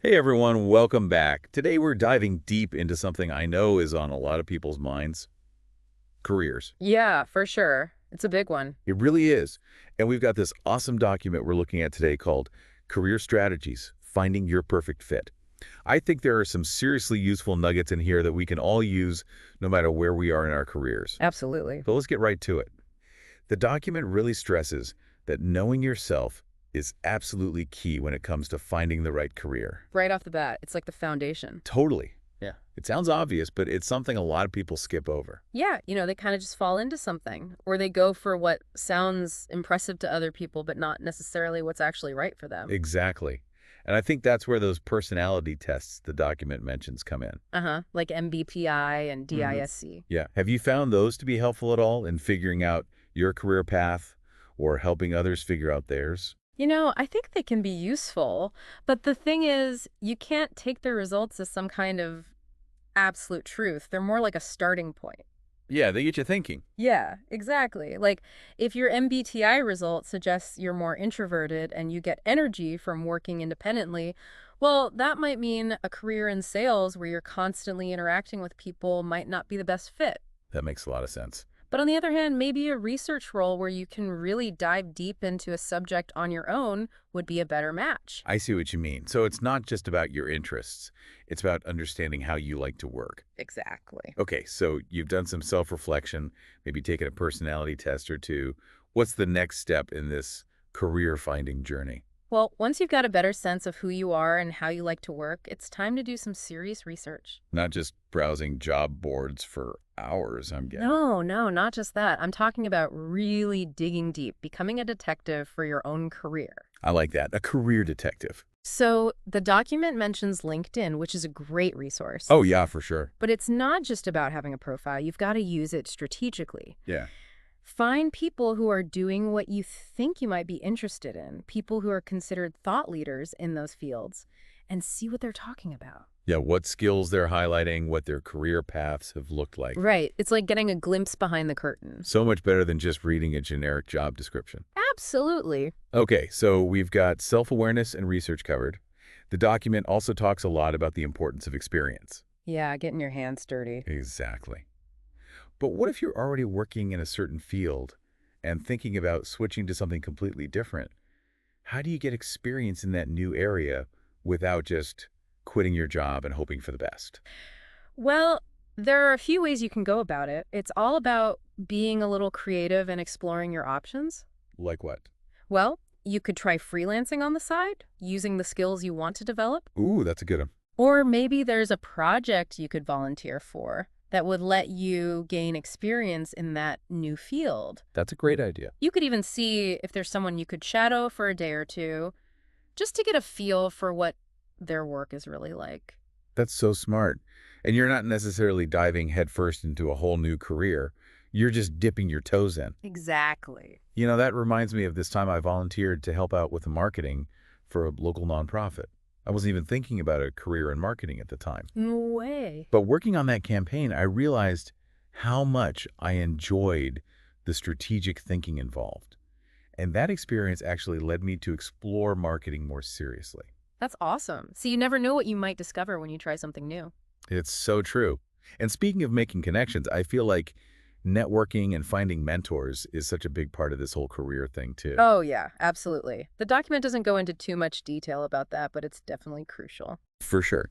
Hey everyone, welcome back. Today we're diving deep into something I know is on a lot of people's minds, careers. Yeah, for sure. It's a big one. It really is. And we've got this awesome document we're looking at today called Career Strategies, Finding Your Perfect Fit. I think there are some seriously useful nuggets in here that we can all use no matter where we are in our careers. Absolutely. So let's get right to it. The document really stresses that knowing yourself is absolutely key when it comes to finding the right career. Right off the bat, it's like the foundation. Totally. Yeah. It sounds obvious, but it's something a lot of people skip over. Yeah, they kind of just fall into something, or they go for what sounds impressive to other people, but not necessarily what's actually right for them. Exactly. And I think that's where those personality tests the document mentions come in. Uh-huh, like MBTI and hmm DISC. Yeah. Have you found those to be helpful at all in figuring out your career path or helping others figure out theirs? I think they can be useful, but the thing is, you can't take their results as some kind of absolute truth. They're more like a starting point. Yeah, they get you thinking. Yeah, exactly. Like, if your MBTI result suggests you're more introverted and you get energy from working independently, well, that might mean a career in sales where you're constantly interacting with people might not be the best fit. That makes a lot of sense. But on the other hand, maybe a research role where you can really dive deep into a subject on your own would be a better match. I see what you mean. So it's not just about your interests. It's about understanding how you like to work. Exactly. Okay, so you've done some self-reflection, maybe taken a personality test or two. What's the next step in this career-finding journey? Well, once you've got a better sense of who you are and how you like to work, it's time to do some serious research. Not just browsing job boards for hours, I'm guessing. No, no, not just that. I'm talking about really digging deep, becoming a detective for your own career. I like that. A career detective. So the document mentions LinkedIn, which is a great resource. Oh, yeah, for sure. But it's not just about having a profile. You've got to use it strategically. Yeah. Find people who are doing what you think you might be interested in, people who are considered thought leaders in those fields, and see what they're talking about. Yeah, what skills they're highlighting, what their career paths have looked like. Right. It's like getting a glimpse behind the curtain. So much better than just reading a generic job description. Absolutely. Okay, so we've got self-awareness and research covered. The document also talks a lot about the importance of experience. Yeah, getting your hands dirty. Exactly. But what if you're already working in a certain field and thinking about switching to something completely different? How do you get experience in that new area without just quitting your job and hoping for the best? Well, there are a few ways you can go about it. It's all about being a little creative and exploring your options. Like what? Well, you could try freelancing on the side, using the skills you want to develop. Ooh, that's a good one. Or maybe there's a project you could volunteer for that would let you gain experience in that new field. That's a great idea. You could even see if there's someone you could shadow for a day or two, just to get a feel for what their work is really like. That's so smart. And you're not necessarily diving headfirst into a whole new career. You're just dipping your toes in. Exactly. That reminds me of this time I volunteered to help out with the marketing for a local nonprofit. I wasn't even thinking about a career in marketing at the time. No way. But working on that campaign, I realized how much I enjoyed the strategic thinking involved. And that experience actually led me to explore marketing more seriously. That's awesome. So you never know what you might discover when you try something new. It's so true. And speaking of making connections, I feel like networking and finding mentors is such a big part of this whole career thing too. Oh, yeah, absolutely. The document doesn't go into too much detail about that, but it's definitely crucial. For sure.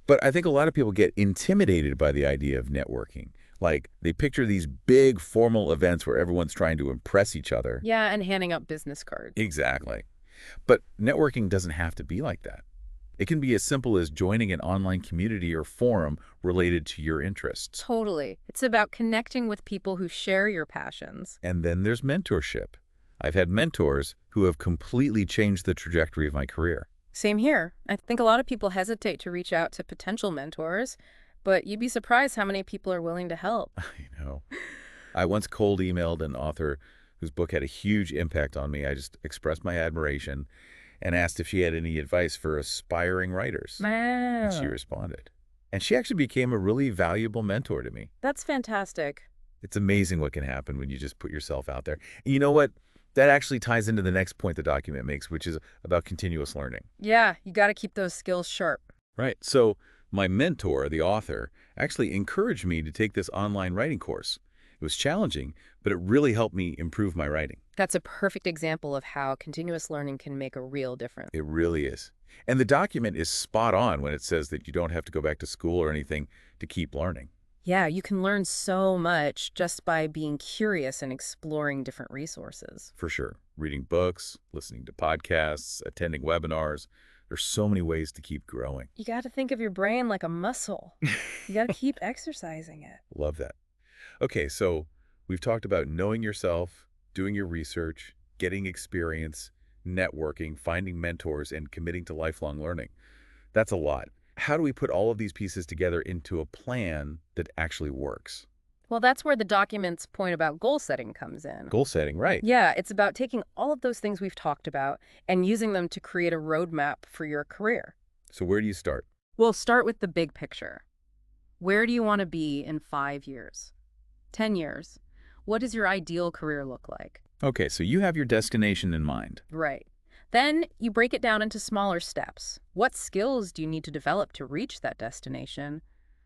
But I think a lot of people get intimidated by the idea of networking. Like they picture these big formal events where everyone's trying to impress each other. Yeah, and handing out business cards. Exactly. But networking doesn't have to be like that. It can be as simple as joining an online community or forum related to your interests. Totally. It's about connecting with people who share your passions. And then there's mentorship. I've had mentors who have completely changed the trajectory of my career. Same here. I think a lot of people hesitate to reach out to potential mentors, but you'd be surprised how many people are willing to help. I know. I once cold emailed an author whose book had a huge impact on me. I just expressed my admiration and asked if she had any advice for aspiring writers. And she Wow. responded. And she actually became a really valuable mentor to me. That's fantastic. It's amazing what can happen when you just put yourself out there. You know what? That actually ties into the next point the document makes, which is about continuous learning. Yeah, you got to keep those skills sharp. Right. So my mentor, the author, actually encouraged me to take this online writing course. It was challenging, but it really helped me improve my writing. That's a perfect example of how continuous learning can make a real difference. It really is. And the document is spot on when it says that you don't have to go back to school or anything to keep learning. Yeah, you can learn so much just by being curious and exploring different resources. For sure. Reading books, listening to podcasts, attending webinars. There's so many ways to keep growing. You got to think of your brain like a muscle. You got to keep exercising it. Love that. Okay, so we've talked about knowing yourself, doing your research, getting experience, networking, finding mentors, and committing to lifelong learning. That's a lot. How do we put all of these pieces together into a plan that actually works? Well, that's where the document's point about goal setting comes in. Goal setting, right. Yeah, it's about taking all of those things we've talked about and using them to create a roadmap for your career. So where do you start? We'll start with the big picture. Where do you want to be in 5 years? 10 years? What does your ideal career look like? Okay, so you have your destination in mind. Right. Then you break it down into smaller steps. What skills do you need to develop to reach that destination?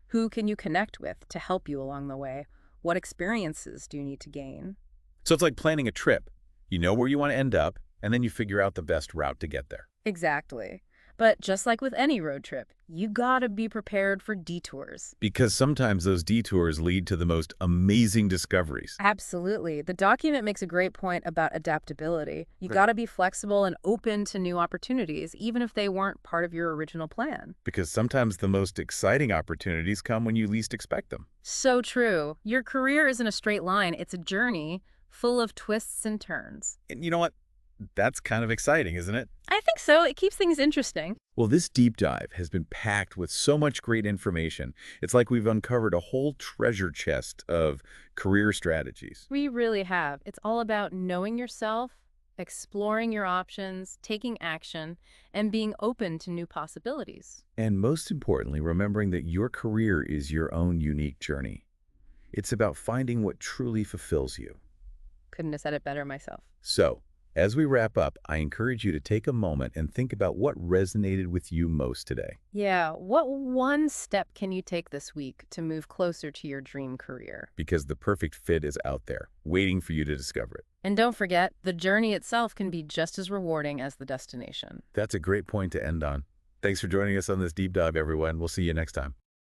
Who can you connect with to help you along the way? What experiences do you need to gain? So it's like planning a trip. You know where you want to end up, and then you figure out the best route to get there. Exactly. But just like with any road trip, you gotta be prepared for detours. Because sometimes those detours lead to the most amazing discoveries. Absolutely. The document makes a great point about adaptability. You Right. gotta be flexible and open to new opportunities, even if they weren't part of your original plan. Because sometimes the most exciting opportunities come when you least expect them. So true. Your career isn't a straight line, it's a journey full of twists and turns. And you know what? That's kind of exciting, isn't it? I think so. It keeps things interesting. Well, this deep dive has been packed with so much great information. It's like we've uncovered a whole treasure chest of career strategies. We really have. It's all about knowing yourself, exploring your options, taking action, and being open to new possibilities. And most importantly, remembering that your career is your own unique journey. It's about finding what truly fulfills you. Couldn't have said it better myself. So, as we wrap up, I encourage you to take a moment and think about what resonated with you most today. Yeah, what one step can you take this week to move closer to your dream career? Because the perfect fit is out there, waiting for you to discover it. And don't forget, the journey itself can be just as rewarding as the destination. That's a great point to end on. Thanks for joining us on this deep dive, everyone. We'll see you next time.